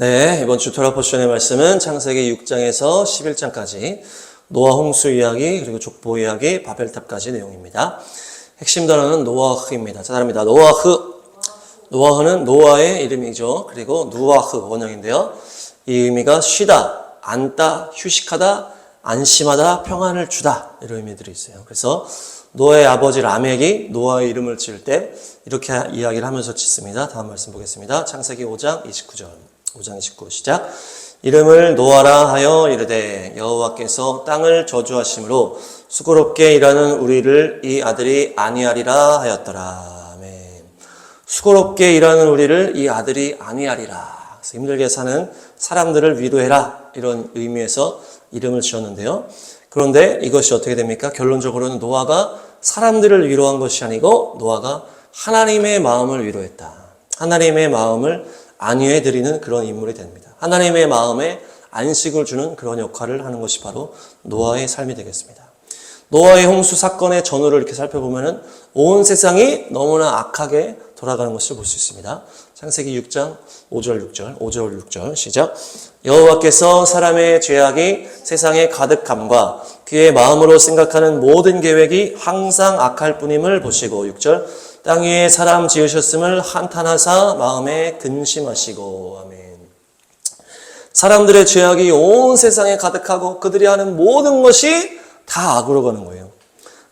네, 이번 주 토라 포션의 말씀은 창세기 6장에서 11장까지 노아 홍수 이야기, 그리고 족보 이야기, 바벨탑까지 내용입니다. 핵심 단어는 노아흐입니다. 자, 다릅니다. 노아흐. 노아흐는 노아의 이름이죠. 그리고 누아흐 원형인데요. 이 의미가 쉬다, 앉다, 휴식하다, 안심하다, 평안을 주다 이런 의미들이 있어요. 그래서 노아의 아버지 라멕이 노아의 이름을 지을 때 이렇게 이야기를 하면서 짓습니다. 다음 말씀 보겠습니다. 창세기 5장 29절. 5장 29 시작. 이름을 노아라 하여 이르되 여호와께서 땅을 저주하심으로 수고롭게 일하는 우리를 이 아들이 아니하리라 하였더라. 아멘. 수고롭게 일하는 우리를 이 아들이 아니하리라. 그래서 힘들게 사는 사람들을 위로해라 이런 의미에서 이름을 지었는데요. 그런데 이것이 어떻게 됩니까? 결론적으로는 노아가 사람들을 위로한 것이 아니고 노아가 하나님의 마음을 위로했다. 하나님의 마음을 안위해드리는 그런 인물이 됩니다. 하나님의 마음에 안식을 주는 그런 역할을 하는 것이 바로 노아의 삶이 되겠습니다. 노아의 홍수 사건의 전후를 이렇게 살펴보면 온 세상이 너무나 악하게 돌아가는 것을 볼 수 있습니다. 창세기 6장 5절 6절 시작. 여호와께서 사람의 죄악이 세상에 가득함과 그의 마음으로 생각하는 모든 계획이 항상 악할 뿐임을 보시고 6절 땅 위에 사람 지으셨음을 한탄하사 마음에 근심하시고. 아멘. 사람들의 죄악이 온 세상에 가득하고 그들이 하는 모든 것이 다 악으로 가는 거예요.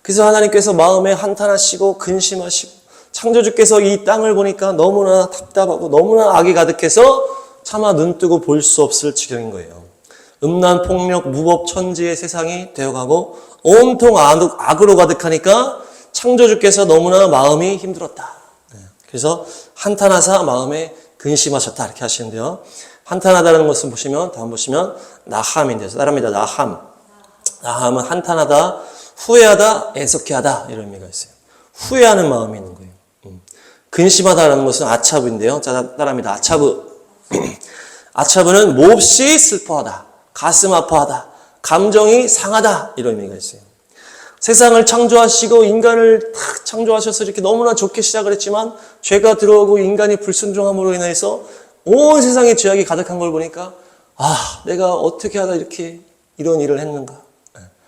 그래서 하나님께서 마음에 한탄하시고 근심하시고 창조주께서 이 땅을 보니까 너무나 답답하고 너무나 악이 가득해서 차마 눈뜨고 볼 수 없을 지경인 거예요. 음란, 폭력, 무법, 천지의 세상이 되어가고 온통 악으로 가득하니까 창조주께서 너무나 마음이 힘들었다. 그래서 한탄하사 마음에 근심하셨다 이렇게 하시는데요. 한탄하다는 것을 보시면 다음 보시면 나함인데요. 따라합니다. 나함은 한탄하다, 후회하다, 애석해하다 이런 의미가 있어요. 후회하는 마음이 있는 거예요. 근심하다라는 것은 아차브인데요. 자, 따라합니다. 아차브. 아차브는 몹시 슬퍼하다, 가슴 아파하다, 감정이 상하다 이런 의미가 있어요. 세상을 창조하시고 인간을 탁 창조하셔서 이렇게 너무나 좋게 시작을 했지만 죄가 들어오고 인간이 불순종함으로 인해서 온 세상에 죄악이 가득한 걸 보니까 내가 어떻게 하다 이렇게 이런 일을 했는가.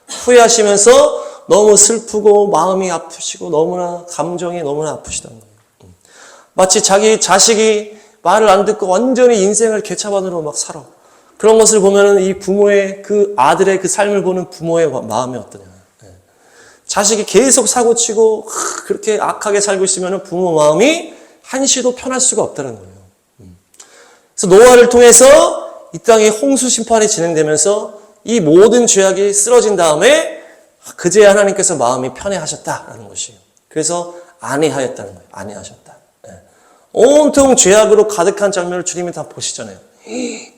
후회하시면서 너무 슬프고 마음이 아프시고 너무나 감정이 너무나 아프시다는 거예요. 마치 자기 자식이 말을 안 듣고 완전히 인생을 개차반으로 막 살아. 그런 것을 보면은 이 부모의 그 아들의 그 삶을 보는 부모의 마음이 어떠냐. 자식이 계속 사고치고 그렇게 악하게 살고 있으면 부모 마음이 한시도 편할 수가 없다는 거예요. 그래서 노아를 통해서 이 땅에 홍수 심판이 진행되면서 이 모든 죄악이 쓰러진 다음에 그제야 하나님께서 마음이 편해하셨다라는 것이에요. 그래서 안해하였다는 거예요. 안해하셨다. 온통 죄악으로 가득한 장면을 주님이 다 보시잖아요.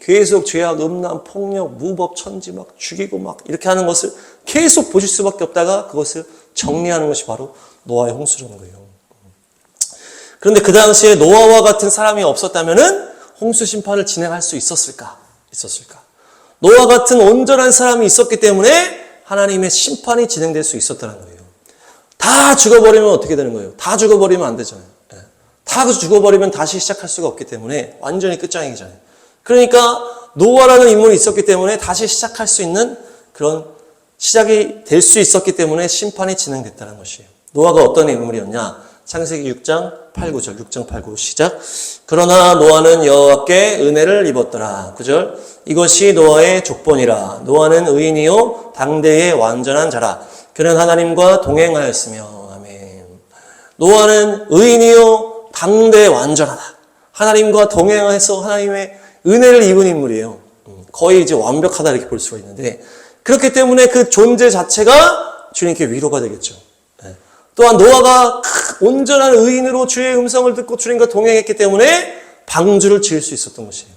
계속 죄악, 음란, 폭력, 무법, 천지 막 죽이고 막 이렇게 하는 것을 계속 보실 수밖에 없다가 그것을 정리하는 것이 바로 노아의 홍수라는 거예요. 그런데 그 당시에 노아와 같은 사람이 없었다면은 홍수 심판을 진행할 수 있었을까? 노아 같은 온전한 사람이 있었기 때문에 하나님의 심판이 진행될 수 있었다는 거예요. 다 죽어버리면 어떻게 되는 거예요? 다 죽어버리면 안 되잖아요. 다 죽어버리면 다시 시작할 수가 없기 때문에 완전히 끝장이잖아요. 그러니까 노아라는 인물이 있었기 때문에 다시 시작할 수 있는 그런 시작이 될 수 있었기 때문에 심판이 진행됐다는 것이에요. 노아가 어떤 인물이었냐? 창세기 6장 8, 9절 6장 8, 9 시작. 그러나 노아는 여호와께 은혜를 입었더라. 9절 이것이 노아의 족본이라. 노아는 의인이요 당대의 완전한 자라. 그는 하나님과 동행하였으며. 아멘. 노아는 의인이요 당대의 완전하다. 하나님과 동행해서 하나님의 은혜를 입은 인물이에요. 거의 이제 완벽하다 이렇게 볼 수가 있는데 그렇기 때문에 그 존재 자체가 주님께 위로가 되겠죠. 또한 노아가 온전한 의인으로 주의 음성을 듣고 주님과 동행했기 때문에 방주를 지을 수 있었던 것이에요.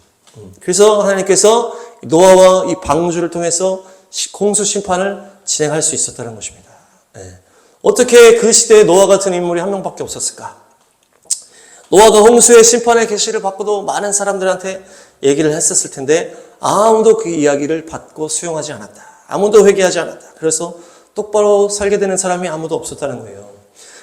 그래서 하나님께서 노아와 이 방주를 통해서 홍수 심판을 진행할 수 있었다는 것입니다. 어떻게 그 시대에 노아 같은 인물이 한 명밖에 없었을까? 노아가 홍수의 심판의 계시를 받고도 많은 사람들한테 얘기를 했었을 텐데 아무도 그 이야기를 받고 수용하지 않았다. 아무도 회개하지 않았다. 그래서 똑바로 살게 되는 사람이 아무도 없었다는 거예요.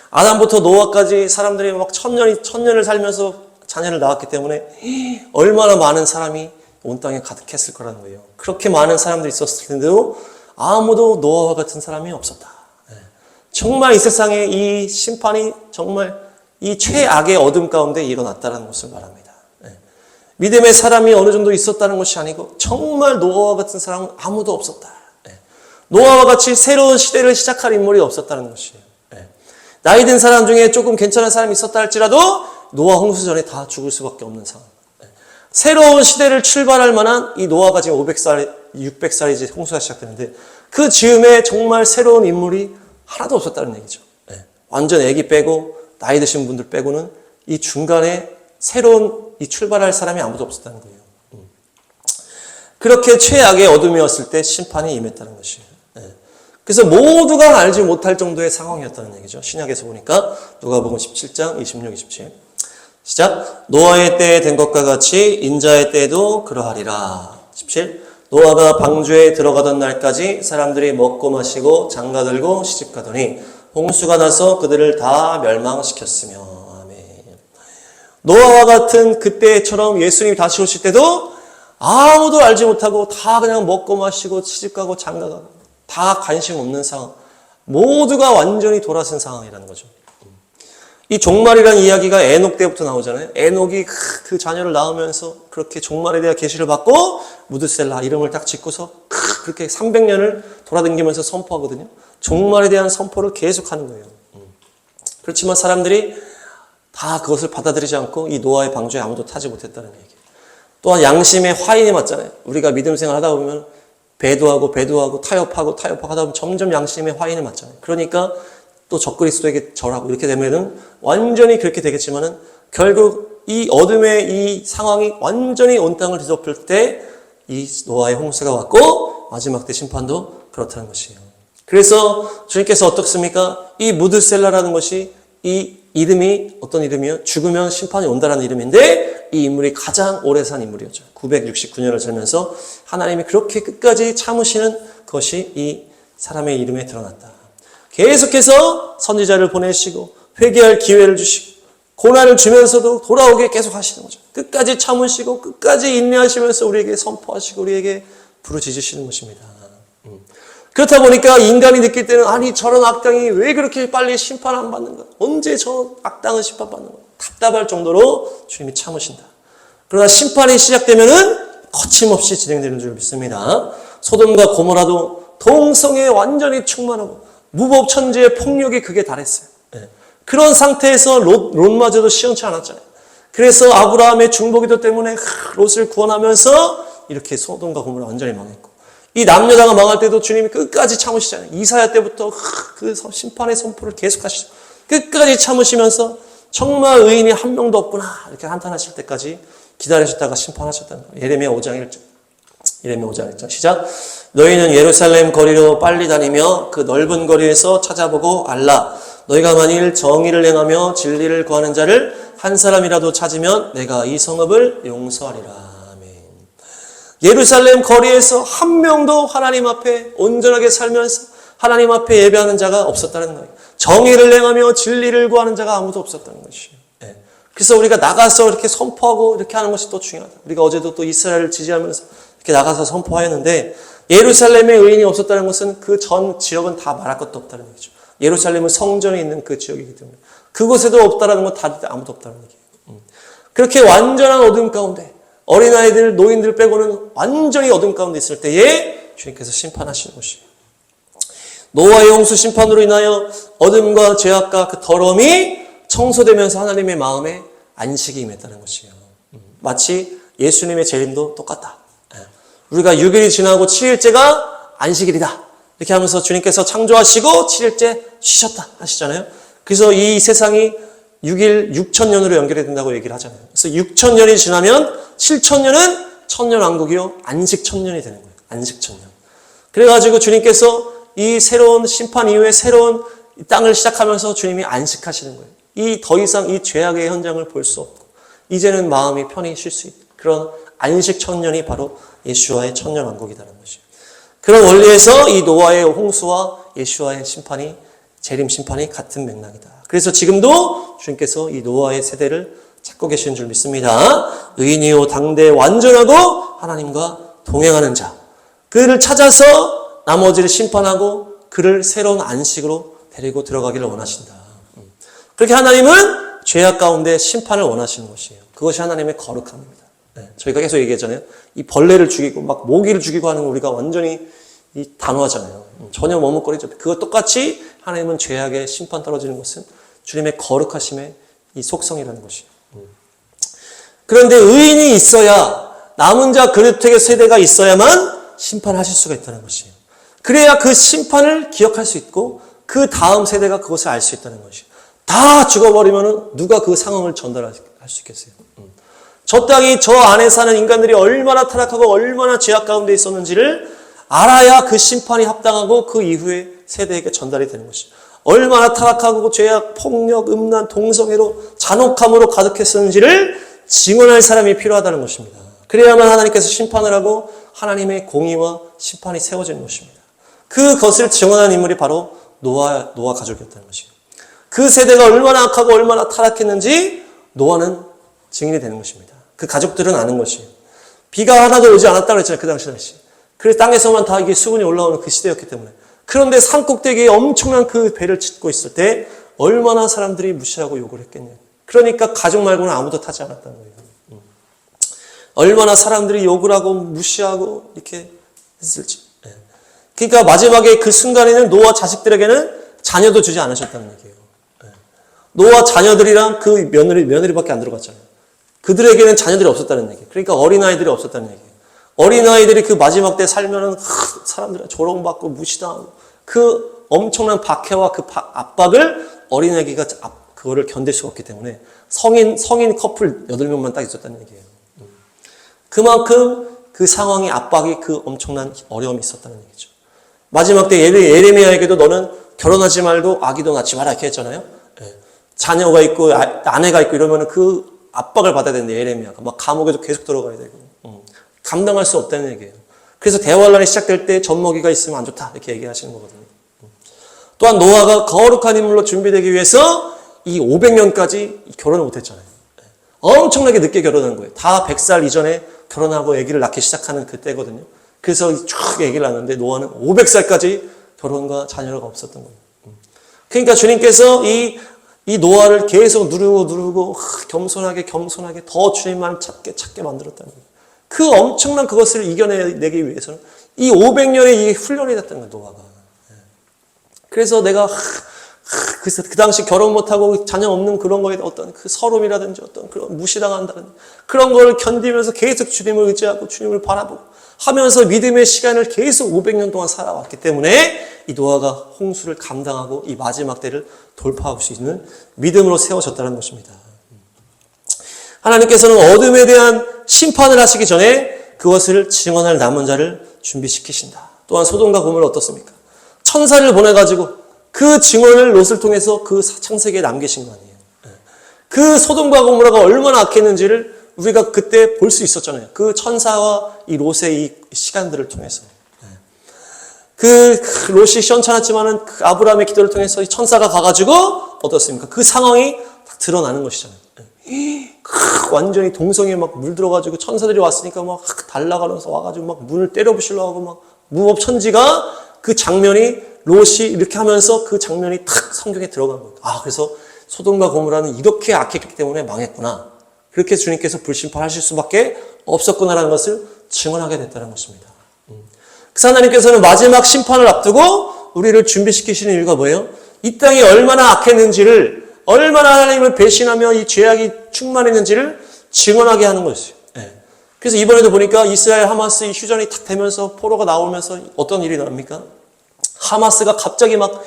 아담부터 노아까지 사람들이 막 천년을 살면서 자녀를 낳았기 때문에 얼마나 많은 사람이 온 땅에 가득했을 거라는 거예요. 그렇게 많은 사람들이 있었을 텐데도 아무도 노아와 같은 사람이 없었다. 정말 이 세상에 이 심판이 정말 이 최악의 어둠 가운데 일어났다는 것을 말합니다. 믿음의 사람이 어느 정도 있었다는 것이 아니고 정말 노아와 같은 사람은 아무도 없었다. 노아와 같이 새로운 시대를 시작할 인물이 없었다는 것이에요. 나이 든 사람 중에 조금 괜찮은 사람이 있었다 할지라도 노아 홍수 전에 다 죽을 수밖에 없는 상황. 새로운 시대를 출발할 만한 이 노아가 지금 500살, 600살이 이제 홍수가 시작되는데 그 즈음에 정말 새로운 인물이 하나도 없었다는 얘기죠. 완전 애기 빼고 나이 드신 분들 빼고는 이 중간에 새로운 이 출발할 사람이 아무도 없었다는 거예요. 그렇게 최악의 어둠이었을 때 심판이 임했다는 것이에요. 그래서 모두가 알지 못할 정도의 상황이었다는 얘기죠. 신약에서 보니까 누가복음 17장 26, 27 시작. 노아의 때에 된 것과 같이 인자의 때에도 그러하리라. 17 노아가 방주에 들어가던 날까지 사람들이 먹고 마시고 장가들고 시집가더니 홍수가 나서 그들을 다 멸망시켰으며. 아멘. 노아와 같은 그때처럼 예수님이 다시 오실 때도 아무도 알지 못하고 다 그냥 먹고 마시고 시집가고 장가가고 다 관심 없는 상황. 모두가 완전히 돌아선 상황이라는 거죠. 이 종말이라는 이야기가 에녹 때부터 나오잖아요. 에녹이 그 자녀를 낳으면서 그렇게 종말에 대한 계시를 받고 무드셀라 이름을 딱 짓고서 그렇게 300년을 돌아다니면서 선포하거든요. 종말에 대한 선포를 계속하는 거예요. 그렇지만 사람들이 다 그것을 받아들이지 않고 이 노아의 방주에 아무도 타지 못했다는 얘기예요. 또한 양심의 화인이 맞잖아요. 우리가 믿음 생활 하다 보면 배도하고 타협하고 하다 보면 점점 양심의 화인이 맞잖아요. 그러니까 또 적그리스도에게 절하고 이렇게 되면은 완전히 그렇게 되겠지만은 결국 이 어둠의 이 상황이 완전히 온 땅을 뒤덮을 때 이 노아의 홍수가 왔고 마지막 때 심판도 그렇다는 것이에요. 그래서 주님께서 어떻습니까? 이 무드셀라라는 것이 이 이름이 어떤 이름이요? 죽으면 심판이 온다라는 이름인데 이 인물이 가장 오래 산 인물이었죠. 969년을 살면서 하나님이 그렇게 끝까지 참으시는 것이 이 사람의 이름에 드러났다. 계속해서 선지자를 보내시고 회개할 기회를 주시고 고난을 주면서도 돌아오게 계속 하시는 거죠. 끝까지 참으시고 끝까지 인내하시면서 우리에게 선포하시고 우리에게 부르짖으시는 것입니다. 그렇다 보니까 인간이 느낄 때는 아니 저런 악당이 왜 그렇게 빨리 심판 안 받는가? 언제 저 악당은 심판받는 거야? 답답할 정도로 주님이 참으신다. 그러나 심판이 시작되면은 거침없이 진행되는 줄 믿습니다. 소돔과 고모라도 동성애에 완전히 충만하고 무법천지의 폭력이 극에 달했어요. 그런 상태에서 롯마저도 시원치 않았잖아요. 그래서 아브라함의 중보기도 때문에 롯을 구원하면서 이렇게 소돔과 고모라 완전히 망했고 이 남녀다가 망할 때도 주님이 끝까지 참으시잖아요. 이사야 때부터 그 심판의 선포를 계속하시죠. 끝까지 참으시면서 정말 의인이 한 명도 없구나 이렇게 한탄하실 때까지 기다리셨다가 심판하셨다는 거예요. 예레미야 5장 1절. 예레미야 5장 1절 시작. 너희는 예루살렘 거리로 빨리 다니며 그 넓은 거리에서 찾아보고 알라. 너희가 만일 정의를 행하며 진리를 구하는 자를 한 사람이라도 찾으면 내가 이 성읍을 용서하리라. 아멘. 예루살렘 거리에서 한 명도 하나님 앞에 온전하게 살면서 하나님 앞에 예배하는 자가 없었다는 거예요. 정의를 행하며 진리를 구하는 자가 아무도 없었다는 것이에요. 그래서 우리가 나가서 이렇게 선포하고 이렇게 하는 것이 또 중요하다. 우리가 어제도 또 이스라엘을 지지하면서 이렇게 나가서 선포하였는데 예루살렘에 의인이 없었다는 것은 그 전 지역은 다 말할 것도 없다는 얘기죠. 예루살렘은 성전이 있는 그 지역이기 때문에 그곳에도 없다라는 건 다 아무도 없다는 얘기예요. 그렇게 완전한 어둠 가운데 어린아이들, 노인들 빼고는 완전히 어둠 가운데 있을 때에 주님께서 심판하시는 것이에요. 노아의 홍수 심판으로 인하여 어둠과 죄악과 그 더러움이 청소되면서 하나님의 마음에 안식이 임했다는 것이에요. 마치 예수님의 재림도 똑같다. 우리가 6일이 지나고 7일째가 안식일이다. 이렇게 하면서 주님께서 창조하시고 7일째 쉬셨다 하시잖아요. 그래서 이 세상이 6일, 6,000년으로 연결이 된다고 얘기를 하잖아요. 그래서 6,000년이 지나면 7,000년은 천년왕국이요. 안식천년이 되는 거예요. 안식천년. 그래가지고 주님께서 이 새로운 심판 이후에 새로운 땅을 시작하면서 주님이 안식하시는 거예요. 이 더 이상 이 죄악의 현장을 볼 수 없고 이제는 마음이 편히 쉴 수 있는 그런 안식 천년이 바로 예수와의 천년 왕국이라는 것이에요. 그런 원리에서 이 노아의 홍수와 예수와의 심판이 재림 심판이 같은 맥락이다. 그래서 지금도 주님께서 이 노아의 세대를 찾고 계시는 줄 믿습니다. 의인이요 당대 완전하고 하나님과 동행하는 자. 그를 찾아서 나머지를 심판하고 그를 새로운 안식으로 데리고 들어가기를 원하신다. 그렇게 하나님은 죄악 가운데 심판을 원하시는 것이에요. 그것이 하나님의 거룩함입니다. 네, 저희가 계속 얘기했잖아요. 이 벌레를 죽이고 막 모기를 죽이고 하는 거 우리가 완전히 단호하잖아요. 전혀 머뭇거리죠. 그것 똑같이 하나님은 죄악의 심판 떨어지는 것은 주님의 거룩하심의 이 속성이라는 것이에요. 그런데 의인이 있어야, 남은 자 그릇택의 세대가 있어야만 심판하실 수가 있다는 것이에요. 그래야 그 심판을 기억할 수 있고 그 다음 세대가 그것을 알 수 있다는 것이에요. 다 죽어버리면 누가 그 상황을 전달할 수 있겠어요? 저 땅이 저 안에 사는 인간들이 얼마나 타락하고 얼마나 죄악 가운데 있었는지를 알아야 그 심판이 합당하고 그 이후에 세대에게 전달이 되는 것이죠. 얼마나 타락하고 죄악, 폭력, 음란, 동성애로 잔혹함으로 가득했었는지를 증언할 사람이 필요하다는 것입니다. 그래야만 하나님께서 심판을 하고 하나님의 공의와 심판이 세워지는 것입니다. 그것을 증언한 인물이 바로 노아 가족이었다는 것이에요. 그 세대가 얼마나 악하고 얼마나 타락했는지 노아는 증인이 되는 것입니다. 그 가족들은 아는 것이에요. 비가 하나도 오지 않았다고 했잖아요. 그 당시. 그래서 땅에서만 다 이게 수분이 올라오는 그 시대였기 때문에. 그런데 산 꼭대기에 엄청난 그 배를 짓고 있을 때 얼마나 사람들이 무시하고 욕을 했겠냐고. 그러니까 가족 말고는 아무도 타지 않았다는 거예요. 얼마나 사람들이 욕을 하고 무시하고 이렇게 했을지. 그러니까 마지막에 그 순간에는 노아 자식들에게는 자녀도 주지 않으셨다는 얘기예요. 노아 자녀들이랑 그 며느리밖에 안 들어갔잖아요. 그들에게는 자녀들이 없었다는 얘기예요. 그러니까 어린아이들이 없었다는 얘기예요. 어린아이들이 그 마지막 때 살면은 사람들이 조롱받고 무시당하고 그 엄청난 박해와 그 압박을 어린아이가 그거를 견딜 수가 없기 때문에 성인 커플 8명만 딱 있었다는 얘기예요. 그만큼 그 상황이 압박이 그 엄청난 어려움이 있었다는 얘기죠. 마지막 때 예레미야에게도 너는 결혼하지 말고 아기도 낳지 마라 이렇게 했잖아요. 자녀가 있고 아내가 있고 이러면 그 압박을 받아야 되는데 예레미야가 막 감옥에도 계속 들어가야 되고 감당할 수 없다는 얘기예요. 그래서 대환란이 시작될 때 젖먹이가 있으면 안 좋다 이렇게 얘기하시는 거거든요. 또한 노아가 거룩한 인물로 준비되기 위해서 이 500년까지 결혼을 못했잖아요. 엄청나게 늦게 결혼한 거예요. 다 100살 이전에 결혼하고 아기를 낳기 시작하는 그때거든요. 그래서 쭉 아기를 낳았는데 노아는 500살까지 결혼과 자녀가 없었던 거예요. 그러니까 주님께서 이 노아를 계속 누르고 겸손하게 더 주님만 찾게 만들었다는 거예요. 그 엄청난 그것을 이겨내기 위해서는 이 500년의 이 훈련이 됐다는 거예요, 노아가. 그래서 내가 그 당시 결혼 못하고 자녀 없는 그런 거에 어떤 그 서름이라든지 어떤 그런 무시당한다든지 그런 걸 견디면서 계속 주님을 의지하고 주님을 바라보고 하면서 믿음의 시간을 계속 500년 동안 살아왔기 때문에 이 노아가 홍수를 감당하고 이 마지막 때를 돌파할 수 있는 믿음으로 세워졌다는 것입니다. 하나님께서는 어둠에 대한 심판을 하시기 전에 그것을 증언할 남은 자를 준비시키신다. 또한 소돔과 고모라 어떻습니까? 천사를 보내가지고 그 증언을 롯을 통해서 그 창세기에 남기신 거 아니에요. 그 소돔과 고모라가 얼마나 악했는지를 우리가 그때 볼 수 있었잖아요. 그 천사와 이 롯의 이 시간들을 통해서. 그 롯이 시원찮았지만은 그 아브라함의 기도를 통해서 이 천사가 가가지고 어떻습니까? 그 상황이 딱 드러나는 것이잖아요. 완전히 동성에 막 물들어가지고 천사들이 왔으니까 막 달라가면서 와가지고 막 문을 때려부시려고 하고 막 무법천지가 그 장면이 롯이 이렇게 하면서 그 장면이 탁 성경에 들어간 거예요. 그래서 소돔과 고모라는 이렇게 악했기 때문에 망했구나. 그렇게 주님께서 불심판하실 수밖에 없었구나라는 것을 증언하게 됐다는 것입니다. 그래서 하나님께서는 마지막 심판을 앞두고 우리를 준비시키시는 이유가 뭐예요? 이 땅이 얼마나 악했는지를, 얼마나 하나님을 배신하며 이 죄악이 충만했는지를 증언하게 하는 것이에요. 그래서 이번에도 보니까 이스라엘 하마스 휴전이 탁 되면서 포로가 나오면서 어떤 일이 나옵니까? 하마스가 갑자기 막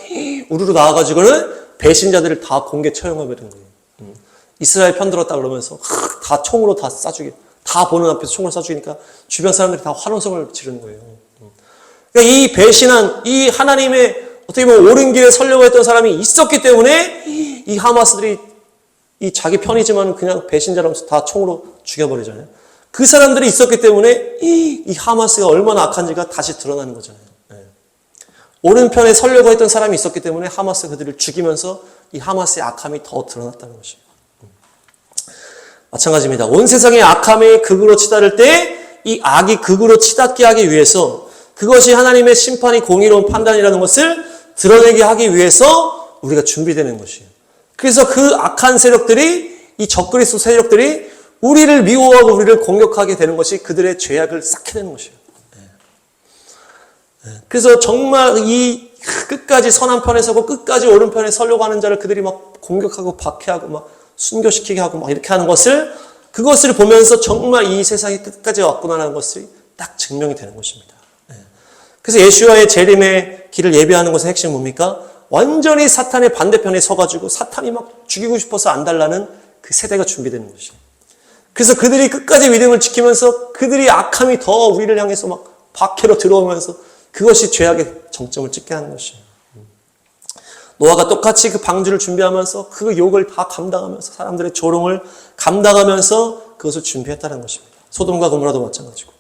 우르르 나와가지고는 배신자들을 다 공개 처형해버리는 거예요. 이스라엘 편들었다 그러면서 다 총으로 다 쏴주게, 다 보는 앞에서 총을 쏴주니까 주변 사람들이 다 환호성을 지르는 거예요. 그러니까 이 배신한, 이 하나님의 어떻게 보면 옳은 길에 서려고 했던 사람이 있었기 때문에 이 하마스들이 이 자기 편이지만 그냥 배신자라면서 다 총으로 죽여버리잖아요. 그 사람들이 있었기 때문에 이 하마스가 얼마나 악한지가 다시 드러나는 거잖아요. 옳은 편에 서려고 했던 사람이 있었기 때문에 하마스 그들을 죽이면서 이 하마스의 악함이 더 드러났다는 것이에요. 마찬가지입니다. 온 세상의 악함이 극으로 치달을 때 이 악이 극으로 치닫게 하기 위해서 그것이 하나님의 심판이 공의로운 판단이라는 것을 드러내게 하기 위해서 우리가 준비되는 것이에요. 그래서 그 악한 세력들이 이 적그리스도 세력들이 우리를 미워하고 우리를 공격하게 되는 것이 그들의 죄악을 쌓게 되는 것이에요. 그래서 정말 이 끝까지 선한 편에 서고 끝까지 옳은 편에 서려고 하는 자를 그들이 막 공격하고 박해하고 막 순교시키게 하고 막 이렇게 하는 그것을 보면서 정말 이 세상이 끝까지 왔구나라는 것이 딱 증명이 되는 것입니다. 그래서 예수와의 재림의 길을 예비하는 것의 핵심은 뭡니까? 완전히 사탄의 반대편에 서가지고 사탄이 막 죽이고 싶어서 안달나는 그 세대가 준비되는 것이에요. 그래서 그들이 끝까지 믿음을 지키면서 그들이 악함이 더 우리를 향해서 막 박해로 들어오면서 그것이 죄악의 정점을 찍게 하는 것이에요. 노아가 똑같이 그 방주를 준비하면서 그 욕을 다 감당하면서 사람들의 조롱을 감당하면서 그것을 준비했다는 것입니다. 소돔과 고모라도 마찬가지고.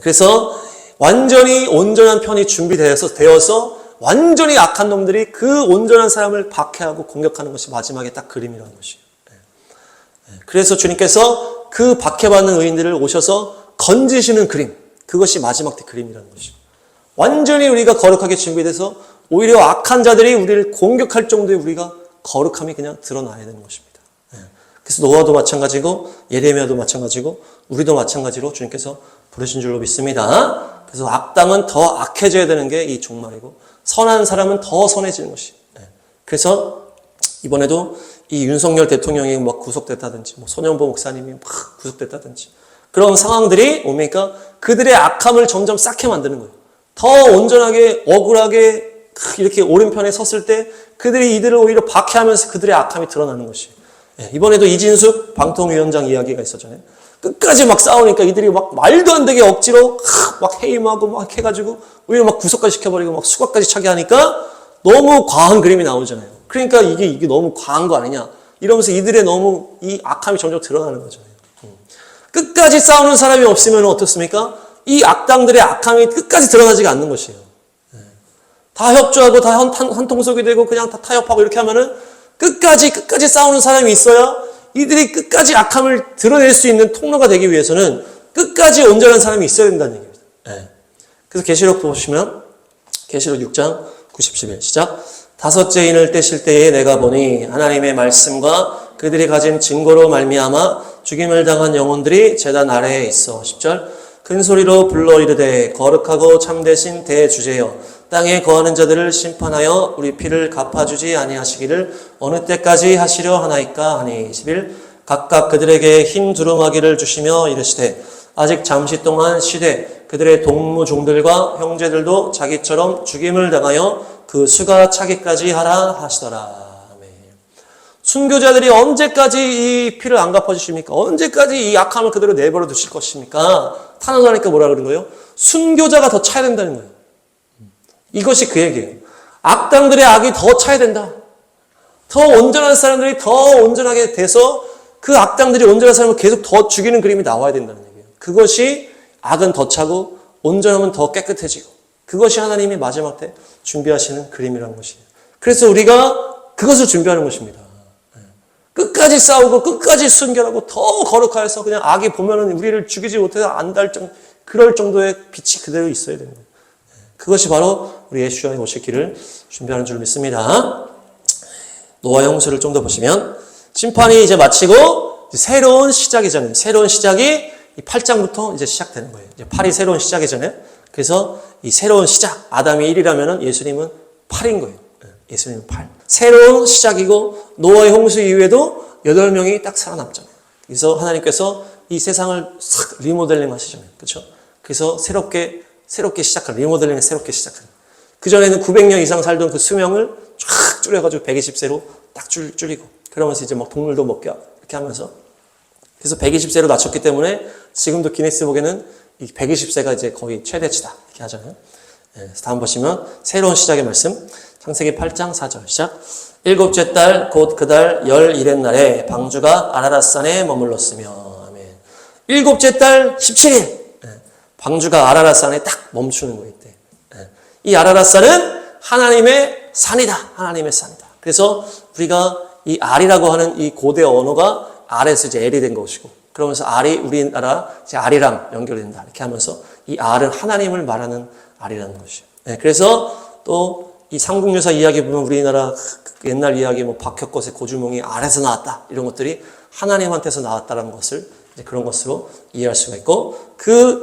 그래서 완전히 온전한 편이 준비되어서 완전히 악한 놈들이 그 온전한 사람을 박해하고 공격하는 것이 마지막에 딱 그림이라는 것이에요. 그래서 주님께서 그 박해받는 의인들을 오셔서 건지시는 그림, 그것이 마지막 때 그림이라는 것이에요. 완전히 우리가 거룩하게 준비돼서 오히려 악한 자들이 우리를 공격할 정도의 우리가 거룩함이 그냥 드러나야 되는 것입니다. 그래서 노아도 마찬가지고 예레미야도 마찬가지고 우리도 마찬가지로 주님께서 부르신 줄로 믿습니다. 그래서 악당은 더 악해져야 되는 게 이 종말이고 선한 사람은 더 선해지는 것이. 그래서 이번에도 이 윤석열 대통령이 막 구속됐다든지 뭐 손영보 목사님이 막 구속됐다든지 그런 상황들이 뭡니까? 그들의 악함을 점점 쌓게 만드는 거예요. 더 온전하게 억울하게 이렇게 오른편에 섰을 때 그들이 이들을 오히려 박해하면서 그들의 악함이 드러나는 것이. 이번에도 이진숙 방통위원장 이야기가 있었잖아요. 끝까지 막 싸우니까 이들이 막 말도 안 되게 억지로 막 해임하고 막 해가지고 오히려 막 구속까지 시켜버리고 막 수갑까지 차게 하니까 너무 과한 그림이 나오잖아요. 그러니까 이게 너무 과한 거 아니냐 이러면서 이들의 너무 이 악함이 점점 드러나는 거잖아요. 끝까지 싸우는 사람이 없으면 어떻습니까? 이 악당들의 악함이 끝까지 드러나지가 않는 것이에요. 다 협조하고 다 한 통속이 되고 그냥 다 타협하고 이렇게 하면은 끝까지 싸우는 사람이 있어야 이들이 끝까지 악함을 드러낼 수 있는 통로가 되기 위해서는 끝까지 온전한 사람이 있어야 된다는 얘기입니다. 그래서 계시록 보시면 계시록 6장 90, 11 시작. 다섯째 인을 떼실 때에 내가 보니 하나님의 말씀과 그들이 가진 증거로 말미암아 죽임을 당한 영혼들이 제단 아래에 있어. 10절. 큰 소리로 불러 이르되 거룩하고 참되신 대주제여 땅에 거하는 자들을 심판하여 우리 피를 갚아주지 아니하시기를 어느 때까지 하시려 하나이까 하니. 11. 각각 그들에게 흰 두루마기를 주시며 이르시되 아직 잠시 동안 쉬되 그들의 동무종들과 형제들도 자기처럼 죽임을 당하여 그 수가 차기까지 하라 하시더라. 아멘. 순교자들이 언제까지 이 피를 안 갚아주십니까? 언제까지 이 악함을 그대로 내버려 두실 것입니까? 탄원하니까 뭐라 그러는 거예요? 순교자가 더 차야 된다는 거예요. 이것이 그 얘기예요. 악당들의 악이 더 차야 된다. 더 온전한 사람들이 더 온전하게 돼서 그 악당들이 온전한 사람을 계속 더 죽이는 그림이 나와야 된다는 얘기예요. 그것이 악은 더 차고 온전함은 더 깨끗해지고 그것이 하나님이 마지막 때 준비하시는 그림이라는 것이에요. 그래서 우리가 그것을 준비하는 것입니다. 끝까지 싸우고 끝까지 순결하고 더 거룩하여서 그냥 악이 보면은 우리를 죽이지 못해서 안달 정도 그럴 정도의 빛이 그대로 있어야 되는 거예요. 그것이 바로 우리 예수님이 오실 길을 준비하는 줄 믿습니다. 노아 홍수를 좀 더 보시면 심판이 이제 마치고 이제 새로운 시작이잖아요. 새로운 시작이 이 8장부터 이제 시작되는 거예요. 이제 8이 새로운 시작이잖아요. 그래서 이 새로운 시작, 아담이 1이라면 예수님은 8인 거예요. 예수님은 8. 새로운 시작이고 노아의 홍수 이후에도 8명이 딱 살아남잖아요. 그래서 하나님께서 이 세상을 싹 리모델링 하시잖아요. 그렇죠? 그래서 새롭게 시작하는, 리모델링을 새롭게 시작하는. 그전에는 900년 이상 살던 그 수명을 쫙 줄여가지고 120세로 딱 줄이고, 그러면서 이제 막 동물도 먹게 하고, 이렇게 하면서. 그래서 120세로 낮췄기 때문에 지금도 기네스북에는 이 120세가 이제 거의 최대치다. 이렇게 하잖아요. 그래서 다음 보시면 새로운 시작의 말씀. 창세기 8장 4절 시작. 일곱째 달 곧 그 달 11의 날에 방주가 아라랏산에 머물렀으며. 아멘. 일곱째 달 17일. 방주가 아라랏산에 딱 멈추는 거 이때. 이 아라랏산은 하나님의 산이다. 하나님의 산이다. 그래서 우리가 이 R이라고 하는 이 고대 언어가 R에서 이제 L이 된 것이고, 그러면서 R이 우리나라 이제 R이랑 연결된다. 이렇게 하면서 이 R은 하나님을 말하는 R이라는 것이에요. 네, 그래서 또 이 삼국유사 이야기 보면 우리나라 옛날 이야기 뭐 박혁것의 고주몽이 R에서 나왔다. 이런 것들이 하나님한테서 나왔다는 것을 이제 그런 것으로 이해할 수가 있고,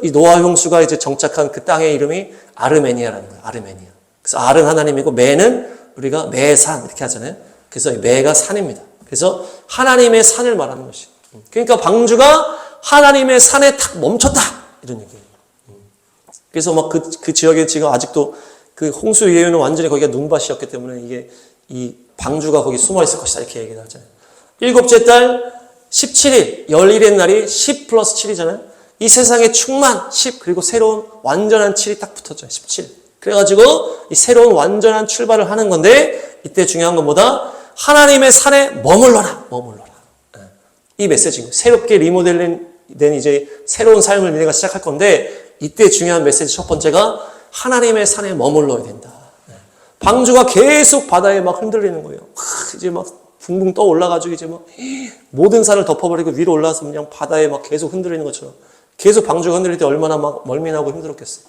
이 노아 홍수가 이제 정착한 그 땅의 이름이 아르메니아라는 거예요. 아르메니아. 그래서 R은 하나님이고 매는 우리가 매산 이렇게 하잖아요. 그래서 매가 산입니다. 그래서 하나님의 산을 말하는 것이에요. 그러니까 방주가 하나님의 산에 탁 멈췄다 이런 얘기예요. 그래서 막 그 지역에 지금 아직도 그 홍수 이후에는 완전히 거기가 눈밭이었기 때문에 이게 이 방주가 거기 숨어 있을 것이다 이렇게 얘기를 하잖아요. 일곱째 달 17일 열일의 날이 10 플러스 7이잖아요. 이 세상에 충만 10 그리고 새로운 완전한 7이 딱 붙었죠. 17. 그래가지고 이 새로운 완전한 출발을 하는 건데, 이때 중요한 건 뭐다? 하나님의 산에 머물러라. 이 메시지인 거예요. 새롭게 리모델링된 이제 새로운 삶을 니네가 시작할 건데, 이때 중요한 메시지 첫 번째가 하나님의 산에 머물러야 된다. 방주가 계속 바다에 막 흔들리는 거예요. 이제 막 붕붕 떠 올라가지고 이제 막 모든 산을 덮어버리고 위로 올라와서 그냥 바다에 막 계속 흔들리는 것처럼 계속 방주가 흔들릴 때 얼마나 막 멀미나고 힘들었겠어요.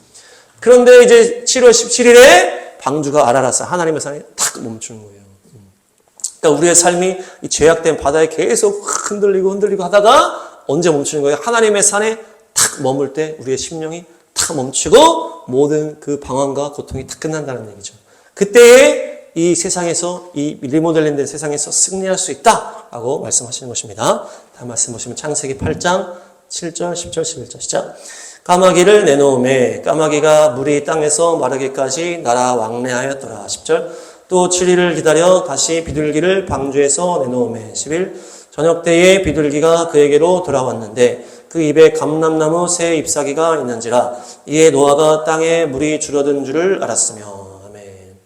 그런데 이제 7월 17일에 방주가 알아라서 하나님의 산에 탁 멈추는 거예요. 그러니까 우리의 삶이 이 죄악된 바다에 계속 흔들리고 하다가 언제 멈추는 거예요? 하나님의 산에 탁 머물 때 우리의 심령이 탁 멈추고 모든 그 방황과 고통이 탁 끝난다는 얘기죠. 그때에 이 세상에서, 이 리모델링된 세상에서 승리할 수 있다라고 말씀하시는 것입니다. 다음 말씀 보시면 창세기 8장 7절, 10절, 11절 시작. 까마귀를 내놓음에 까마귀가 물이 땅에서 마르기까지 날아 왕래하였더라. 10절. 또 7일을 기다려 다시 비둘기를 방주에서 내놓음에 11. 저녁 때에 비둘기가 그에게로 돌아왔는데 그 입에 감람나무 새 잎사귀가 있는지라. 이에 노아가 땅에 물이 줄어든 줄을 알았으며. 아멘.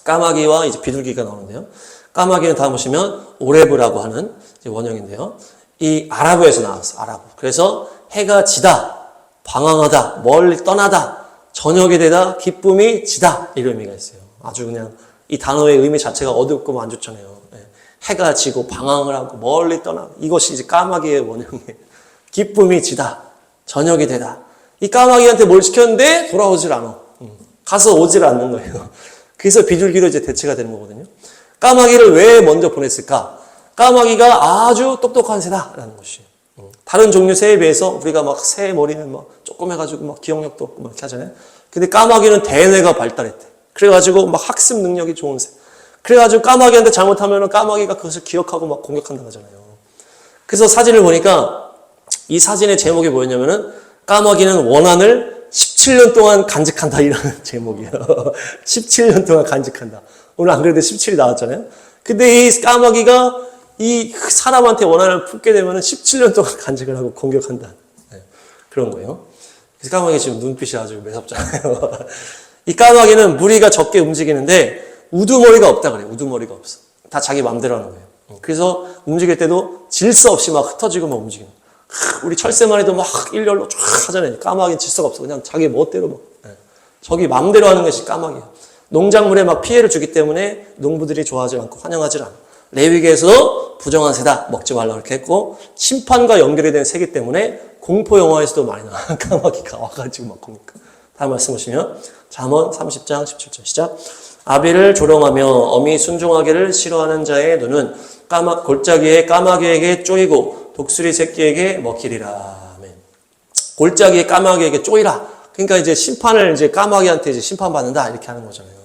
까마귀와 이제 비둘기가 나오는데요. 까마귀는 다음 보시면 오레브라고 하는 원형인데요. 이 아라브에서 나왔어. 아라브. 그래서 해가 지다, 방황하다, 멀리 떠나다, 저녁이 되다, 기쁨이 지다 이런 의미가 있어요. 아주 그냥 이 단어의 의미 자체가 어둡고 안 좋잖아요. 해가 지고 방황을 하고 멀리 떠나, 이것이 이제 까마귀의 원형이에요. 기쁨이 지다, 저녁이 되다. 이 까마귀한테 뭘 시켰는데 돌아오질 않아. 가서 오질 않는 거예요. 그래서 비둘기로 이제 대체가 되는 거거든요. 까마귀를 왜 먼저 보냈을까? 까마귀가 아주 똑똑한 새다라는 것이에요. 다른 종류 새에 비해서 우리가 막 새 머리는 막 조금 해가지고 막 기억력도 없고 막 이렇게 하잖아요. 근데 까마귀는 대뇌가 발달했대. 그래가지고 막 학습 능력이 좋은 새. 그래가지고 까마귀한테 잘못하면 까마귀가 그것을 기억하고 막 공격한다고 하잖아요. 그래서 사진을 보니까 이 사진의 제목이 뭐였냐면은 까마귀는 원한을 17년 동안 간직한다 이라는 제목이에요. 17년 동안 간직한다. 오늘 안 그래도 17이 나왔잖아요. 근데 이 까마귀가 이 사람한테 원한을 품게 되면은 17년 동안 간직을 하고 공격한다. 네, 그런 거예요. 그래서 까마귀 지금 눈빛이 아주 매섭잖아요. 이 까마귀는 무리가 적게 움직이는데 우두머리가 없다 그래요. 우두머리가 없어. 다 자기 마음대로 하는 거예요. 그래서 움직일 때도 질서 없이 막 흩어지고 막 움직이는 거예요. 우리 철새만 해도 막 일렬로 쫙 하잖아요. 까마귀는 질서가 없어. 그냥 자기 멋대로 막. 저기 마음대로 하는 것이 까마귀야. 농작물에 막 피해를 주기 때문에 농부들이 좋아하지 않고 환영하지 않아. 레위기에서 부정한 새다. 먹지 말라고 이렇게 했고, 심판과 연결이 된 새기 때문에 공포 영화에서도 많이 나와. 까마귀가 와가지고 막 공니까. 다음 말씀 보시면 잠언 30장 17절 시작. 아비를 조롱하며 어미 순종하기를 싫어하는 자의 눈은 골짜기에 까마귀에게 쪼이고 독수리 새끼에게 먹히리라. 아멘. 골짜기에 까마귀에게 쪼이라. 그러니까 이제 심판을 이제 까마귀한테 이제 심판받는다 이렇게 하는 거잖아요.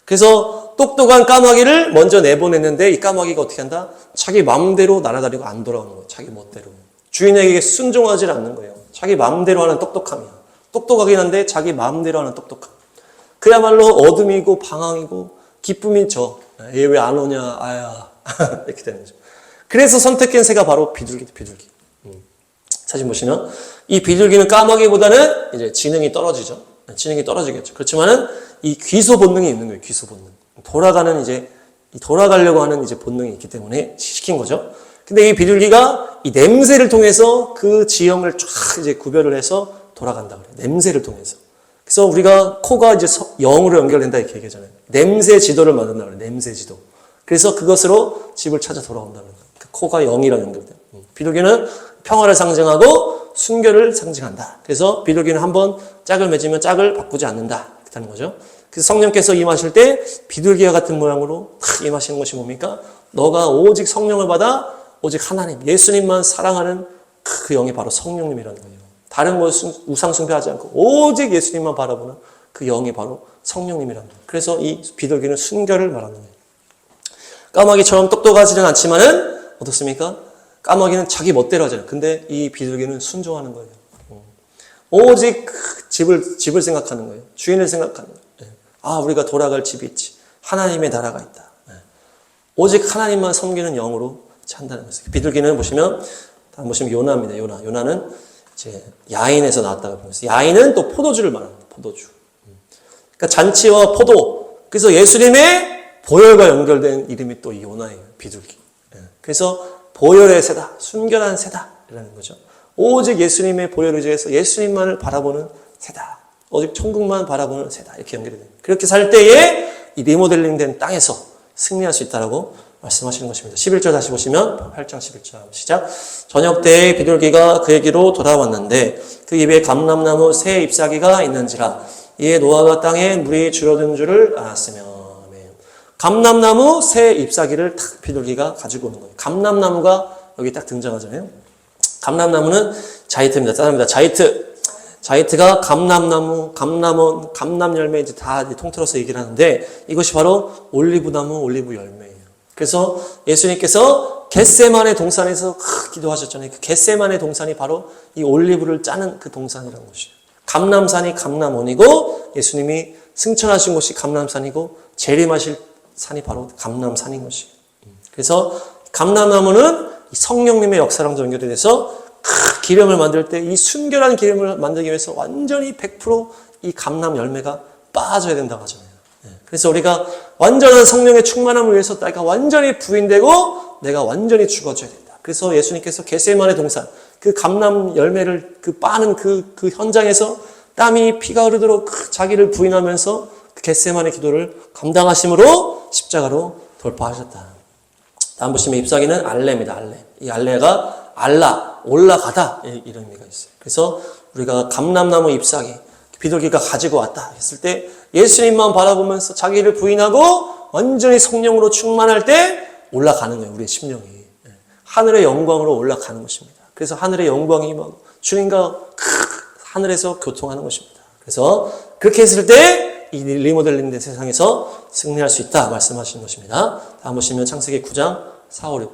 그래서 똑똑한 까마귀를 먼저 내보냈는데 이 까마귀가 어떻게 한다? 자기 마음대로 날아다니고 안 돌아오는 거예요. 자기 멋대로. 주인에게 순종하지 않는 거예요. 자기 마음대로 하는 똑똑함이야. 똑똑하긴 한데 자기 마음대로 하는 똑똑함. 그야말로 어둠이고 방황이고 기쁨이 저. 얘 왜 안 오냐? 아야. 이렇게 되는 거죠. 그래서 선택한 새가 바로 비둘기. 사진 보시면 이 비둘기는 까마귀보다는 이제 지능이 떨어지죠. 지능이 떨어지겠죠. 그렇지만은 이 귀소 본능이 있는 거예요. 귀소 본능. 돌아가려고 하는 이제 본능이 있기 때문에 시킨 거죠. 근데 이 비둘기가 이 냄새를 통해서 그 지형을 쫙 이제 구별을 해서 돌아간다 그래요. 냄새를 통해서. 그래서 우리가 코가 이제 영으로 연결된다 이렇게 얘기하잖아요. 냄새 지도를 만든다 그래요. 냄새 지도. 그래서 그것으로 집을 찾아 돌아온다는 거예요. 그 코가 0이랑 연결돼요. 비둘기는 평화를 상징하고 순결을 상징한다. 그래서 비둘기는 한번 짝을 맺으면 짝을 바꾸지 않는다. 그렇다는 거죠. 그래서 성령께서 임하실 때 비둘기와 같은 모양으로 탁 임하시는 것이 뭡니까? 너가 오직 성령을 받아 오직 하나님, 예수님만 사랑하는 그 영이 바로 성령님이라는 거예요. 다른 것은 우상 숭배하지 않고 오직 예수님만 바라보는 그 영이 바로 성령님이라는 거예요. 그래서 이 비둘기는 순결을 말하는 거예요. 까마귀처럼 똑똑하지는 않지만은 어떻습니까? 까마귀는 자기 멋대로 하잖아요. 근데 이 비둘기는 순종하는 거예요. 오직 집을 생각하는 거예요. 주인을 생각하는 거예요. 아, 우리가 돌아갈 집이 있지. 하나님의 나라가 있다. 오직 하나님만 섬기는 영으로 한다는 거예요. 비둘기는 보시면 요나입니다. 요나는 이제 야인에서 나왔다고 보면서 야인은 또 포도주를 말합니다. 포도주. 그러니까 잔치와 포도. 그래서 예수님의 보혈과 연결된 이름이 또 이 요나예요. 비둘기. 그래서 보혈의 새다. 순결한 새다라는 거죠. 오직 예수님의 보혈을 의지해서 예수님만을 바라보는 새다. 오직 천국만 바라보는 새다. 이렇게 연결이 됩니다. 그렇게 살 때에 이 리모델링된 땅에서 승리할 수 있다라고 말씀하시는 것입니다. 11절 다시 보시면 8장 11절 시작. 저녁 때에 비둘기가 그에게로 돌아왔는데 그 입에 감람나무 새 잎사귀가 있는지라 이에 노아가 땅에 물이 줄어든 줄을 알았으며. 감람나무 새 잎사귀를 탁 비둘기가 가지고 오는 거예요. 감람나무가 여기 딱 등장하잖아요. 감람나무는 자이트입니다. 따라합니다. 자이트가 감람나무, 감람원, 감람열매 이제 다 통틀어서 얘기를 하는데 이것이 바로 올리브나무, 올리브 열매예요. 그래서 예수님께서 겟세마네 동산에서 기도하셨잖아요. 그 겟세마네 동산이 바로 이 올리브를 짜는 그 동산이라는 것이에요. 감람산이 감람원이고 예수님이 승천하신 곳이 감람산이고 재림하실 산이 바로 감람산인 것이에요. 그래서 감람나무는 성령님의 역사랑 연결이 돼서 기름을 만들 때 이 순결한 기름을 만들기 위해서 완전히 100% 이 감람 열매가 빠져야 된다고 하잖아요. 그래서 우리가 완전한 성령의 충만함을 위해서 내가 완전히 부인되고 내가 완전히 죽어줘야 된다. 그래서 예수님께서 겟세마네 동산 그 감람 열매를 그 빠는 그 현장에서 땀이 피가 흐르도록 자기를 부인하면서 겟세마네 기도를 감당하심으로 십자가로 돌파하셨다. 다음 보시면 잎사귀는 알레입니다. 알레. 이 알레가 알라, 올라가다 이런 의미가 있어요. 그래서 우리가 감람나무 잎사귀 비둘기가 가지고 왔다 했을 때 예수님만 바라보면서 자기를 부인하고 완전히 성령으로 충만할 때 올라가는 거예요. 우리의 심령이. 하늘의 영광으로 올라가는 것입니다. 그래서 하늘의 영광이 막 주님과 하늘에서 교통하는 것입니다. 그래서 그렇게 했을 때 이 리모델링된 세상에서 승리할 수 있다 말씀하시는 것입니다. 다음 보시면 창세기 9장 4, 5, 6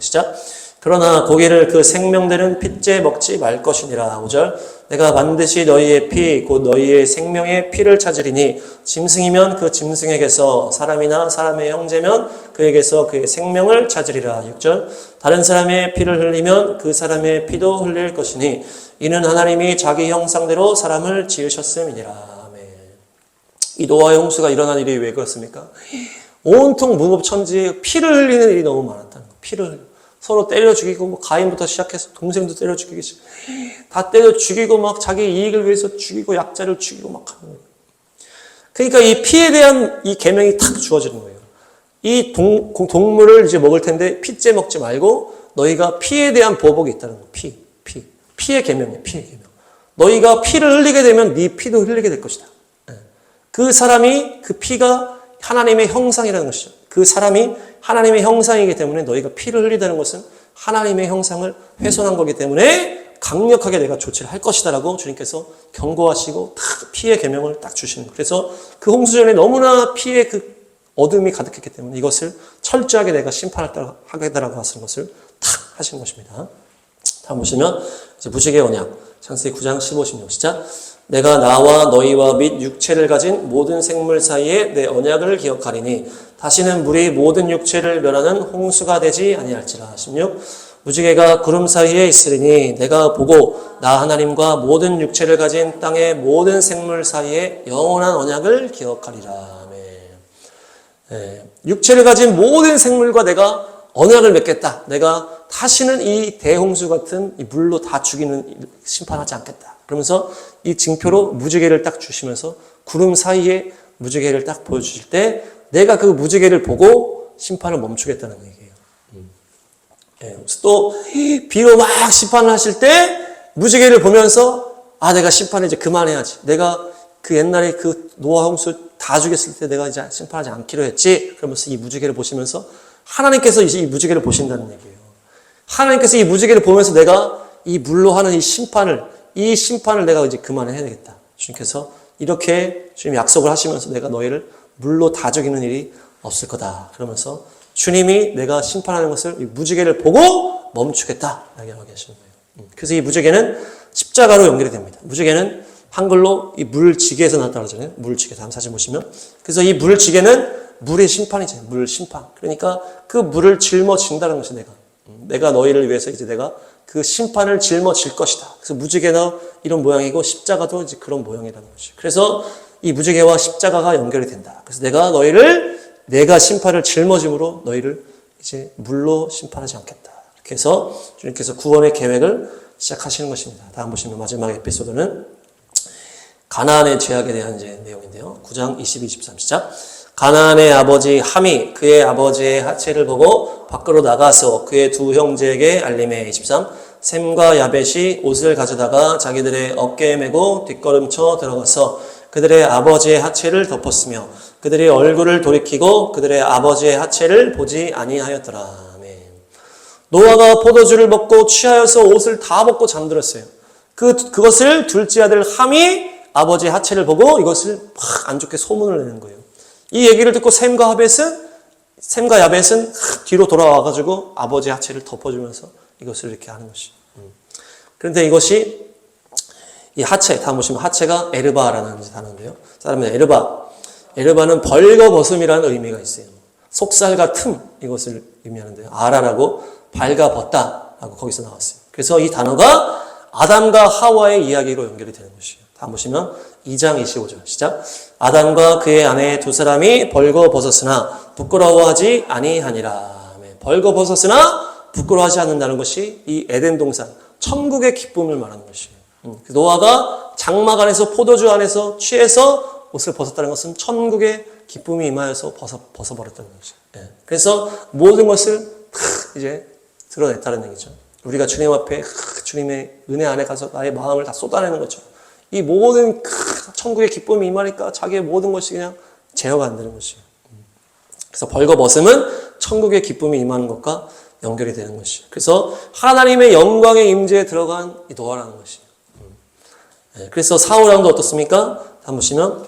시작. 그러나 고기를 그 생명되는 핏째 먹지 말 것이니라. 5절. 내가 반드시 너희의 피 곧 너희의 생명의 피를 찾으리니 짐승이면 그 짐승에게서 사람이나 사람의 형제면 그에게서 그의 생명을 찾으리라. 6절. 다른 사람의 피를 흘리면 그 사람의 피도 흘릴 것이니 이는 하나님이 자기 형상대로 사람을 지으셨음이니라. 이 노아의 홍수가 일어난 일이 왜 그렇습니까? 온통 무법천지에 피를 흘리는 일이 너무 많았다는 거예요. 피를 흘리고 서로 때려 죽이고 뭐 가인부터 시작해서 동생도 때려 죽이고 다 때려 죽이고 막 자기 이익을 위해서 죽이고 약자를 죽이고 막 하는 거예요. 그러니까 이 피에 대한 이 계명이 탁 주어지는 거예요. 이 동물을 이제 먹을 텐데 피째 먹지 말고 너희가 피에 대한 보복이 있다는 거예요. 피의 계명이에요. 피의 계명. 너희가 피를 흘리게 되면 네 피도 흘리게 될 것이다. 그 사람이 그 피가 하나님의 형상이라는 것이죠. 그 사람이 하나님의 형상이기 때문에 너희가 피를 흘리다는 것은 하나님의 형상을 훼손한 거기 때문에 강력하게 내가 조치를 할 것이다라고 주님께서 경고하시고 피의 계명을 딱 주시는 거예요. 그래서 그 홍수전에 너무나 피의 그 어둠이 가득했기 때문에 이것을 철저하게 내가 심판하겠다라고 하시는 것을 탁 하시는 것입니다. 다음 보시면 이제 무지개 언약 창세기 9장 15, 16 시작. 내가 나와 너희와 및 육체를 가진 모든 생물 사이에 내 언약을 기억하리니 다시는 물이 모든 육체를 멸하는 홍수가 되지 아니할지라. 16. 무지개가 구름 사이에 있으리니 내가 보고 나 하나님과 모든 육체를 가진 땅의 모든 생물 사이에 영원한 언약을 기억하리라. 네. 육체를 가진 모든 생물과 내가 언약을 맺겠다. 내가 다시는 이 대홍수 같은 이 물로 다 죽이는 심판하지 않겠다. 그러면서 이 징표로 무지개를 딱 주시면서 구름 사이에 무지개를 딱 보여주실 때 내가 그 무지개를 보고 심판을 멈추겠다는 얘기예요. 예, 또 비로 막 심판을 하실 때 무지개를 보면서 내가 심판을 이제 그만해야지. 내가 그 옛날에 그 노아 홍수 다 죽였을 때 내가 이제 심판하지 않기로 했지. 그러면서 이 무지개를 보시면서 하나님께서 이제 이 무지개를 보신다는 얘기예요. 하나님께서 이 무지개를 보면서 내가 이 물로 하는 이 심판을 내가 이제 그만해야 되겠다. 주님께서 이렇게 주님 약속을 하시면서 내가 너희를 물로 다 죽이는 일이 없을 거다. 그러면서 주님이 내가 심판하는 것을 이 무지개를 보고 멈추겠다. 라고 하시는 거예요. 그래서 이 무지개는 십자가로 연결이 됩니다. 무지개는 한글로 이 물지개에서 나왔다고 하잖아요. 물지개. 다음 사진 보시면. 그래서 이 물지개는 물의 심판이잖아요. 물 심판. 그러니까 그 물을 짊어진다는 것이 내가 너희를 위해서 이제 내가 그 심판을 짊어질 것이다. 그래서 무지개나 이런 모양이고 십자가도 이제 그런 모양이라는 것이죠. 그래서 이 무지개와 십자가가 연결이 된다. 그래서 내가 심판을 짊어짐으로 너희를 이제 물로 심판하지 않겠다. 이렇게 해서 주님께서 구원의 계획을 시작하시는 것입니다. 다음 보시면 마지막 에피소드는 가나안의 죄악에 대한 이제 내용인데요. 9장 22, 23 시작. 가나안의 아버지 함이 그의 아버지의 하체를 보고 밖으로 나가서 그의 두 형제에게 알림해. 23. 셈과 야벳이 옷을 가져다가 자기들의 어깨에 메고 뒷걸음쳐 들어가서 그들의 아버지의 하체를 덮었으며 그들의 얼굴을 돌이키고 그들의 아버지의 하체를 보지 아니하였더라. 아멘. 노아가 포도주를 먹고 취하여서 옷을 다 벗고 잠들었어요. 그것을 둘째 아들 함이 아버지의 하체를 보고 이것을 막 안 좋게 소문을 내는 거예요. 이 얘기를 듣고 셈과 야벳은 뒤로 돌아와가지고 아버지의 하체를 덮어주면서 이것을 이렇게 하는 것이. 그런데 이것이 이 하체, 다음 보시면 하체가 에르바라는 단어인데요. 사람은 에르바는 벌거벗음이라는 의미가 있어요. 속살과 틈, 이것을 의미하는데요. 아라라고 발가벗다라고 거기서 나왔어요. 그래서 이 단어가 아담과 하와의 이야기로 연결이 되는 것이에요. 다음 보시면 2장 25절 시작. 아담과 그의 아내 두 사람이 벌거벗었으나 부끄러워하지 아니하니라. 벌거벗었으나 부끄러워하지 않는다는 것이 이 에덴 동산, 천국의 기쁨을 말하는 것이에요. 노아가 장막 안에서 포도주 안에서 취해서 옷을 벗었다는 것은 천국의 기쁨이 임하여서 벗어버렸다는 것이에요. 그래서 모든 것을 이제 드러냈다는 얘기죠. 우리가 주님 앞에 주님의 은혜 안에 가서 나의 마음을 다 쏟아내는 거죠. 이 모든 천국의 기쁨이 임하니까 자기의 모든 것이 그냥 제어가 안 되는 것이에요. 그래서 벌거벗음은 천국의 기쁨이 임하는 것과 연결이 되는 것이에요. 그래서 하나님의 영광의 임재에 들어간 이 노아라는 것이에요. 그래서 사울 왕도 어떻습니까? 한번 보시면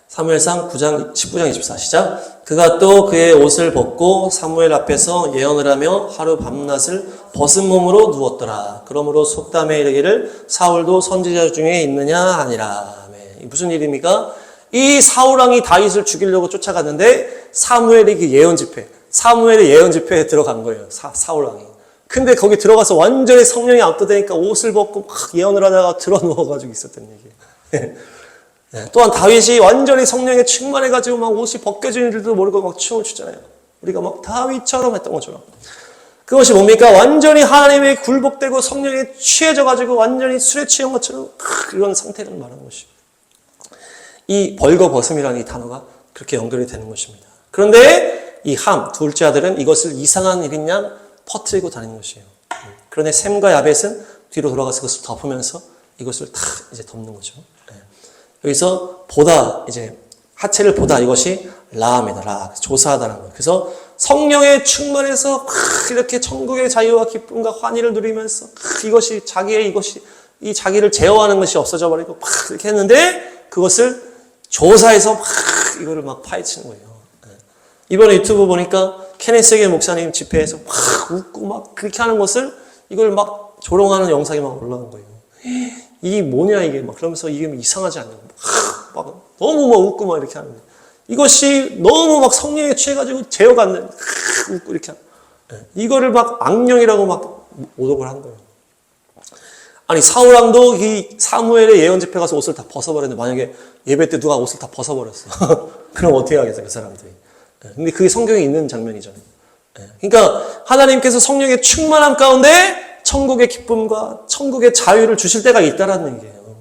사무엘상 19장 24 시작. 그가 또 그의 옷을 벗고 사무엘 앞에서 예언을 하며 하루 밤낮을 벗은 몸으로 누웠더라. 그러므로 속담에 이르기를 사울도 선지자 중에 있느냐 하니라. 무슨 일입니까? 이 사울 왕이 다윗을 죽이려고 쫓아갔는데 사무엘의 그 예언 집회에 들어간 거예요. 사울 왕이. 근데 거기 들어가서 완전히 성령이 압도되니까 옷을 벗고 막 예언을 하다가 들어 누워가지고 있었던 얘기예요. 또한 다윗이 완전히 성령에 충만해가지고 막 옷이 벗겨지는 줄도 모르고 막 춤을 추잖아요. 우리가 막 다윗처럼 했던 것처럼. 그것이 뭡니까? 완전히 하나님의 굴복되고 성령에 취해져가지고 완전히 술에 취한 것처럼 이런 상태를 말하는 것이에요. 이 벌거벗음이라는 이 단어가 그렇게 연결이 되는 것입니다. 그런데 이 둘째 아들은 이것을 이상한 일인 양 퍼뜨리고 다니는 것이에요. 그런데 셈과 야벳은 뒤로 돌아가서 그것을 덮으면서 이것을 다 이제 덮는 거죠. 여기서 하체를 보다 이것이 라입니다. 조사하다는 거예요. 그래서 성령에 충만해서 이렇게 천국의 자유와 기쁨과 환희를 누리면서 이것이 이 자기를 제어하는 것이 없어져 버리고 막 이렇게 했는데 그것을 조사해서 막 이거를 막 파헤치는 거예요. 이번에 유튜브 보니까 케네스게 목사님 집회에서 막 웃고 막 그렇게 하는 것을 이걸 막 조롱하는 영상이 막 올라온 거예요. 이게 뭐냐 이게 막 그러면서 이게 이상하지 않냐고 막 너무 막 웃고 막 이렇게 하는 거예요. 이것이 너무 막 성령에 취해가지고 제어가 안 돼. 웃고 이렇게 하는. 이거를 막 악령이라고 막 모독을 한 거예요. 아니 사울 왕도 이 사무엘의 예언 집회 가서 옷을 다 벗어버렸는데 만약에 예배 때 누가 옷을 다 벗어버렸어. 그럼 어떻게 하겠어요 그 사람들이. 근데 그게 성경에 있는 장면이잖아요. 그러니까 하나님께서 성령의 충만함 가운데 천국의 기쁨과 천국의 자유를 주실 때가 있다라는 얘기예요.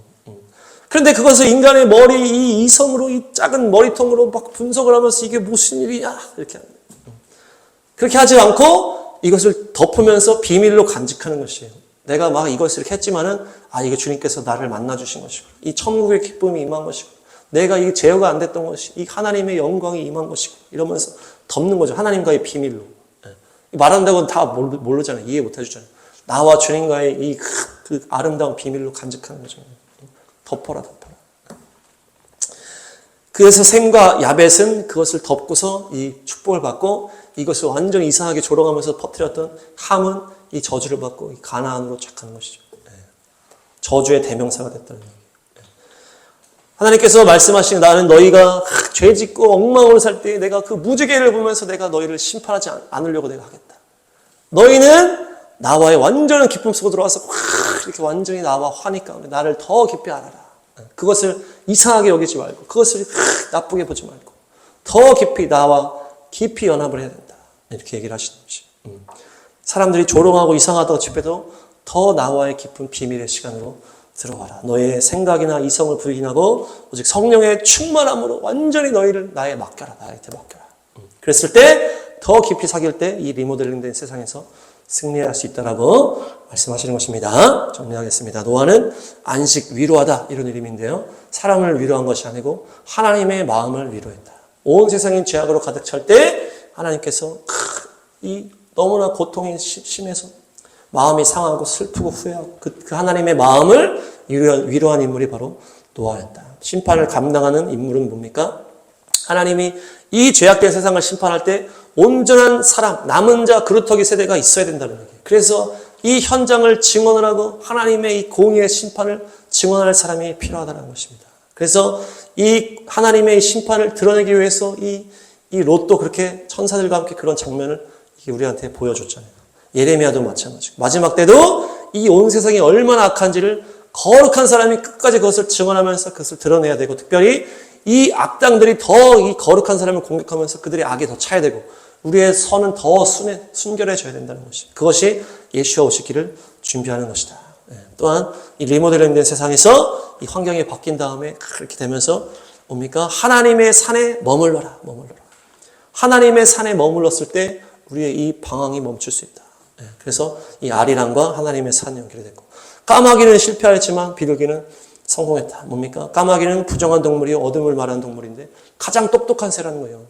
그런데 그것을 인간의 머리 이 이성으로 이 작은 머리통으로 막 분석을 하면서 이게 무슨 일이냐 이렇게 합니다. 그렇게 하지 않고 이것을 덮으면서 비밀로 간직하는 것이에요. 내가 막 이것을 이렇게 했지만은 이게 주님께서 나를 만나 주신 것이고 이 천국의 기쁨이 임한 것이고 내가 이 제어가 안 됐던 것이 이 하나님의 영광이 임한 것이고 이러면서 덮는 거죠. 하나님과의 비밀로. 말한다고는 다 모르잖아요. 이해 못 해주잖아요. 나와 주님과의 그 아름다운 비밀로 간직하는 거죠. 덮어라. 그래서 셈과 야벳은 그것을 덮고서 이 축복을 받고 이것을 완전히 이상하게 조롱하면서 퍼뜨렸던 함은 이 저주를 받고 이 가나안으로 착하는 것이죠. 저주의 대명사가 됐다는 얘기예요. 하나님께서 말씀하시는 나는 너희가 죄 짓고 엉망으로 살 때 내가 그 무지개를 보면서 내가 너희를 심판하지 않으려고 내가 하겠다. 너희는 나와의 완전한 기쁨 속으로 들어와서 이렇게 완전히 나와 환희 가운데 나를 더 깊이 알아라. 그것을 이상하게 여기지 말고 그것을 나쁘게 보지 말고 더 깊이 나와 깊이 연합을 해야 된다. 이렇게 얘기를 하시는 것이. 사람들이 조롱하고 이상하다고 집해도 더 나와의 깊은 비밀의 시간으로 들어와라. 너의 생각이나 이성을 부인하고 오직 성령의 충만함으로 완전히 너희를 나에 맡겨라. 나한테 맡겨라. 그랬을 때 더 깊이 사귈 때 이 리모델링된 세상에서 승리할 수 있다라고 말씀하시는 것입니다. 정리하겠습니다. 노아는 안식 위로하다 이런 이름인데요. 사람을 위로한 것이 아니고 하나님의 마음을 위로했다. 온 세상이 죄악으로 가득 찰 때 하나님께서 이 너무나 고통이 심해서 마음이 상하고 슬프고 후회하고 그 하나님의 마음을 위로한 인물이 바로 노아였다. 심판을 감당하는 인물은 뭡니까? 하나님이 이 죄악된 세상을 심판할 때 온전한 사람, 남은 자 그루터기 세대가 있어야 된다는 얘기예요. 그래서 이 현장을 증언을 하고 하나님의 이 공의의 심판을 증언할 사람이 필요하다는 것입니다. 그래서 이 하나님의 심판을 드러내기 위해서 이 롯도 그렇게 천사들과 함께 그런 장면을 우리한테 보여줬잖아요. 예레미야도 마찬가지고 마지막 때도 이 온 세상이 얼마나 악한지를 거룩한 사람이 끝까지 그것을 증언하면서 그것을 드러내야 되고 특별히 이 악당들이 더 이 거룩한 사람을 공격하면서 그들의 악이 더 차야 되고 우리의 선은 더 순결해져야 된다는 것이 그것이 예수와 오시기를 준비하는 것이다. 또한 이 리모델링된 세상에서 이 환경이 바뀐 다음에 그렇게 되면서 뭡니까? 하나님의 산에 머물러라. 하나님의 산에 머물렀을 때 우리의 이 방황이 멈출 수 있다. 그래서 이 아리랑과 하나님의 산이 연결이 됐고 까마귀는 실패했지만 비둘기는 성공했다. 뭡니까? 까마귀는 부정한 동물이요 어둠을 말하는 동물인데 가장 똑똑한 새라는 거예요.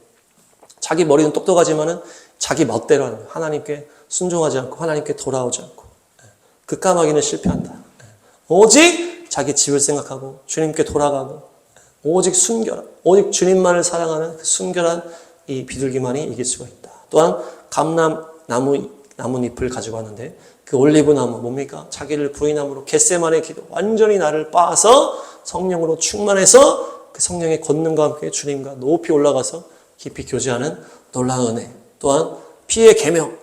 자기 머리는 똑똑하지만은 자기 멋대로 하는 거예요. 하나님께 순종하지 않고 하나님께 돌아오지 않고 그 까마귀는 실패한다. 오직 자기 집을 생각하고 주님께 돌아가고 오직 순결한 오직 주님만을 사랑하는 그 순결한 이 비둘기만이 이길 수가 있다. 또한 감람 나뭇잎을 가지고 왔는데 그 올리브 나무 뭡니까? 자기를 부인함으로 겟세마네 기도 완전히 나를 빻아서 성령으로 충만해서 그 성령의 권능과 함께 주님과 높이 올라가서 깊이 교제하는 놀라운 은혜. 또한 피의 계명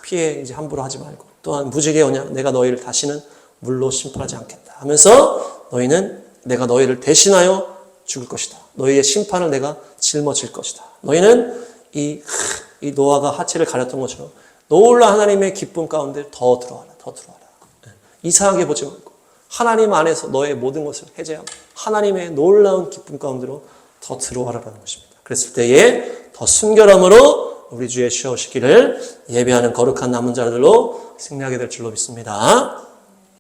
피해 이제 함부로 하지 말고 또한 무지개 언약 내가 너희를 다시는 물로 심판하지 않겠다 하면서 너희는 내가 너희를 대신하여 죽을 것이다. 너희의 심판을 내가 짊어질 것이다. 너희는 이 노아가 하체를 가렸던 것처럼 놀라 하나님의 기쁨 가운데 더 들어와라. 이상하게 보지 말고 하나님 안에서 너의 모든 것을 해제하고 하나님의 놀라운 기쁨 가운데로 더 들어와라라는 것입니다. 그랬을 때에 더 순결함으로 우리 주 예수와 오시기를 예배하는 거룩한 남은 자들로 승리하게 될 줄로 믿습니다.